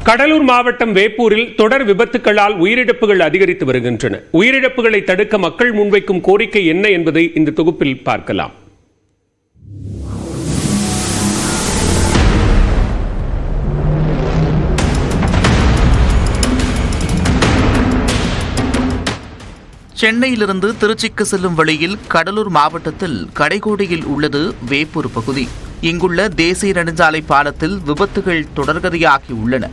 கடலூர் மாவட்டம் வேப்பூரில் தொடர் விபத்துகளால் உயிரிழப்புகள் அதிகரித்து வருகின்றன. உயிரிழப்புகளை தடுக்க மக்கள் முன்வைக்கும் கோரிக்கை என்ன என்பதை இந்த தொகுப்பில் பார்க்கலாம். சென்னையிலிருந்து திருச்சிக்கு செல்லும் வழியில் கடலூர் மாவட்டத்தில் கடைக்கோடியில் உள்ளது வேப்பூர் பகுதி. இங்குள்ள தேசிய நெடுஞ்சாலை பாலத்தில் விபத்துகள் தொடர்கதையாகி உள்ளன.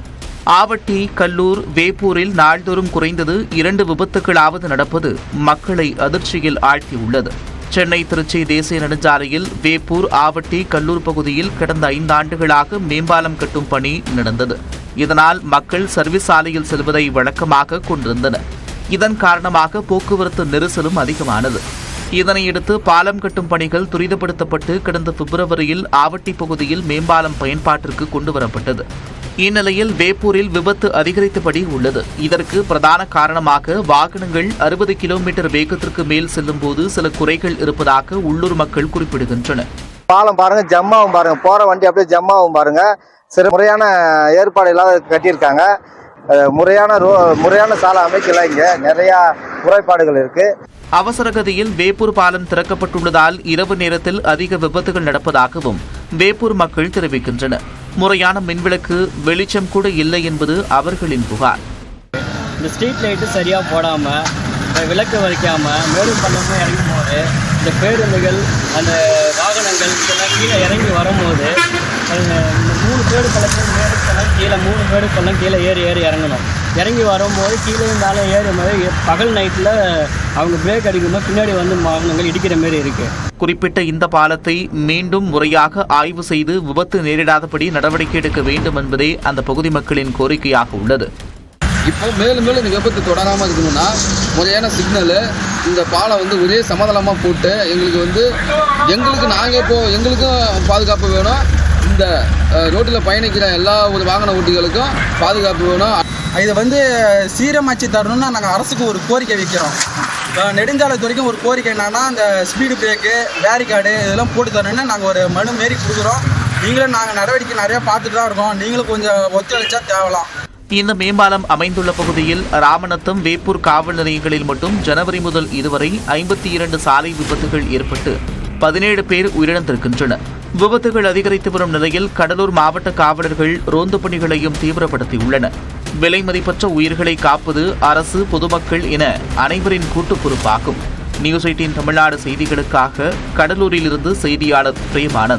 ஆவட்டி, கல்லூர், வேப்பூரில் நாள்தோறும் குறைந்தது 2 விபத்துகளாவது நடப்பது மக்களை அதிர்ச்சியில் ஆழ்த்தியுள்ளது. சென்னை திருச்சி தேசிய நெடுஞ்சாலையில் வேப்பூர், ஆவட்டி, கல்லூர் பகுதியில் கடந்த 5 ஆண்டுகளாக மேம்பாலம் கட்டும் பணி நடந்தது. இதனால் மக்கள் சர்வீஸ் சாலையில் செல்வதை வழக்கமாக கொண்டிருந்தனர். இதன் காரணமாக போக்குவரத்து நெரிசலும் அதிகமானது. இதனையடுத்து பாலம் கட்டும் பணிகள் துரிதப்படுத்தப்பட்டு கடந்த பிப்ரவரியில் ஆவட்டி பகுதியில் மேம்பாலம் பயன்பாட்டிற்கு கொண்டுவரப்பட்டது. இந்நிலையில் வேப்பூரில் விபத்து அதிகரித்தபடி உள்ளது. இதற்கு பிரதான காரணமாக வாகனங்கள் 60 கிலோமீட்டர் வேகத்திற்கு மேல் செல்லும் போது சில குறைகள் இருப்பதாக உள்ளூர் மக்கள் குறிப்பிடுகின்றனர். பாலம் பாருங்க, ஜம்மாவும் பாருங்க, போற வண்டி அப்படியே ஜம்மாவும் பாருங்க. சில முறையான ஏற்பாடு இல்லாத கட்டியிருக்காங்க. முறையான சாலை அமைக்கல. இங்க நிறைய குறைபாடுகள் இருக்கு. அவசரகதியில் வேப்பூர் பாலம் திறக்கப்பட்டுள்ளதால் இரவு நேரத்தில் அதிக விபத்துகள் நடப்பதாகவும் வேப்பூர் மக்கள் தெரிவிக்கின்றனர். முறையான மின்விளக்கு வெளிச்சம் கூட இல்லை என்பது அவர்களின் புகார். இந்த ஸ்ட்ரீட் லைட்டு சரியாக போடாமல், விளக்கு வைக்காம மேலும் பள்ளமும் இறங்கும் போது இந்த பேருந்துகள், அந்த வாகனங்கள் இதெல்லாம் கீழே இறங்கி வரும்போது 3 பேரு பள்ளத்தில் மேடு பள்ளம் கீழே 3 பேரு பள்ளம் கீழே ஏறி இறங்கணும். இறங்கி வரும்போது கீழே இருந்தாலும் ஏறும் போது பகல் நைட்டில் அவங்க பிரேக் அடிக்கும்போது பின்னாடி வந்து வாகனங்கள் இடிக்கிற மாதிரி இருக்கு. குறிப்பிட்ட இந்த பாலத்தை மீண்டும் முறையாக ஆய்வு செய்து விபத்து நேரிடாதபடி நடவடிக்கை எடுக்க வேண்டும் என்பதே அந்த பகுதி மக்களின் கோரிக்கையாக உள்ளது. இப்போ மேலும் இந்த விபத்து தொடராமல் இருக்கணும்னா முறையான சிக்னலு, இந்த பாலம் ஒரே சமதளமாக போட்டு எங்களுக்கும் பாதுகாப்பு வேணும். இந்த ரோட்டில் பயணிக்கிற எல்லா ஒரு வாகன ஓட்டிகளுக்கும் பாதுகாப்பு வேணும். இதை சீரமைச்சு தரணும்னா நாங்கள் அரசுக்கு ஒரு கோரிக்கை வைக்கிறோம். நெடுஞ்சாலை துறைக்கும் ஒரு கோரிக்கை என்னன்னா, அந்த ஸ்பீடு பிரேக்கு, பேரிகார்டு இதெல்லாம் போட்டு தரணும்னு நாங்கள் ஒரு மனு மாரி கொடுக்குறோம். நீங்களும் நாங்கள் நடவடிக்கை நிறையா பார்த்துட்டு தான் இருக்கோம். நீங்களும் கொஞ்சம் ஒத்துழைச்சா தேவலாம். இந்த மேம்பாலம் அமைந்துள்ள பகுதியில் ராமநத்தம், வேப்பூர் காவல் நிலையங்களில் மட்டும் ஜனவரி முதல் இதுவரை 52 சாலை விபத்துகள் ஏற்பட்டு 17 பேர் உயிரிழந்திருக்கின்றனர். விபத்துகள் அதிகரித்து வரும் நிலையில் கடலூர் மாவட்ட காவலர்கள் ரோந்து பணிகளையும் தீவிரப்படுத்தியுள்ளனர். விலை மதிப்பற்ற உயிர்களை காப்பது அரசு, பொதுமக்கள் என அனைவரின் கூட்டு பொறுப்பாகும். நியூஸ் 18 தமிழ்நாடு செய்திகளுக்காக கடலூரிலிருந்து செய்தியாளர் பிரேமானந்த்.